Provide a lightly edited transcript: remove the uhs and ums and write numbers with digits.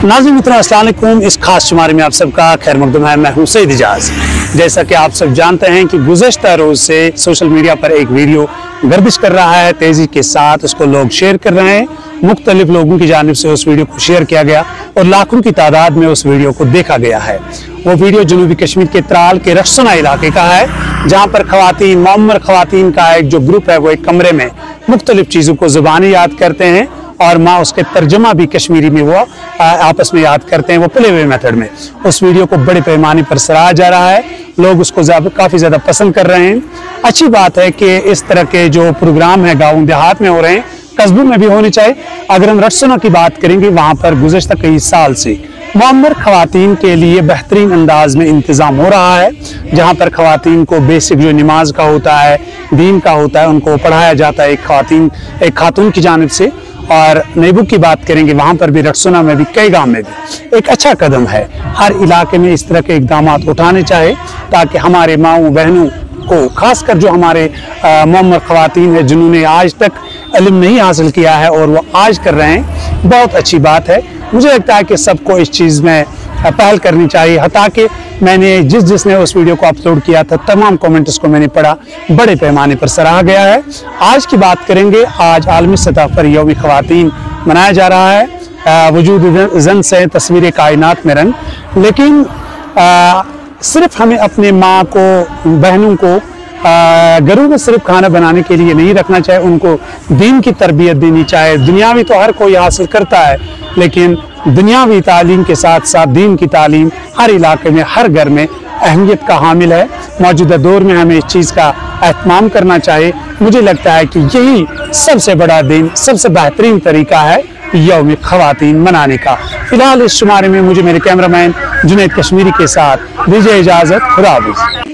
नाज़रीन मित्रों, अस्सलाम वालेकुम। इस खास शुमारे में आप सबका खैर मकदम है। मैं हूं सईद इजाज़। जैसा कि आप सब जानते हैं कि गुज़श्ता रोज़ से सोशल मीडिया पर एक वीडियो गर्दिश कर रहा है, तेज़ी के साथ उसको लोग शेयर कर रहे हैं। मुख्तलिफ लोगों की जानिब से उस वीडियो को शेयर किया गया और लाखों की तादाद में उस वीडियो को देखा गया है। वो वीडियो जनूबी कश्मीर के त्राल के रशसुना इलाके का है, जहाँ पर खवातीन मौमर खवातीन का एक जो ग्रुप है वो एक कमरे में मुख्तलिफ चीज़ों को ज़ुबानी याद करते हैं और माँ उसके तर्जमा भी कश्मीरी में वो आपस में याद करते हैं, वो प्ले वे मेथड में। उस वीडियो को बड़े पैमाने पर सराहा जा रहा है, लोग उसको काफ़ी ज़्यादा पसंद कर रहे हैं। अच्छी बात है कि इस तरह के जो प्रोग्राम है गाँव देहात में हो रहे हैं, कस्बों में भी होने चाहिए। अगर हम रशसुना की बात करेंगे, वहाँ पर गुज़श्ता कई साल से मौमर खवातीन के लिए बेहतरीन अंदाज में इंतज़ाम हो रहा है, जहाँ पर खवातीन को बेसिक जो नमाज का होता है, दीन का होता है, उनको पढ़ाया जाता है एक खातून की जानिब से। और नेबू की बात करेंगे, वहाँ पर भी रशसुना में भी कई गाँव में भी एक अच्छा कदम है। हर इलाके में इस तरह के इक़दाम उठाने चाहे ताकि हमारे माओं बहनों को, खासकर जो हमारे मौमर खवातीन है जिन्होंने आज तक इल्म नहीं हासिल किया है और वो आज कर रहे हैं, बहुत अच्छी बात है। मुझे लगता है कि सबको इस चीज़ में पहल करनी चाहिए। हता कि मैंने जिसने उस वीडियो को अपलोड किया था, तमाम कमेंट्स को मैंने पढ़ा, बड़े पैमाने पर सराहा गया है। आज की बात करेंगे, आज आलमी सतह पर यौम खवातीन मनाया जा रहा है। वजूद जन से तस्वीर कायनात में रंग, लेकिन सिर्फ हमें अपने माँ को, बहनों को घरों में सिर्फ खाना बनाने के लिए नहीं रखना चाहिए, उनको दीन की तरबियत देनी चाहिए। दुनियावी तो हर कोई हासिल करता है, लेकिन दुनियावी तालीम के साथ साथ दीन की तालीम हर इलाके में, हर घर में अहमियत का हामिल है। मौजूदा दौर में हमें इस चीज़ का एहतमाम करना चाहिए। मुझे लगता है कि यही सबसे बड़ा दिन, सबसे बेहतरीन तरीका है यौम खवातीन मनाने का। फिलहाल इस शुमारे में मुझे मेरे कैमरामैन जुनैद कश्मीरी के साथ दीजिए इजाज़त। खुदा हाफ़िज़।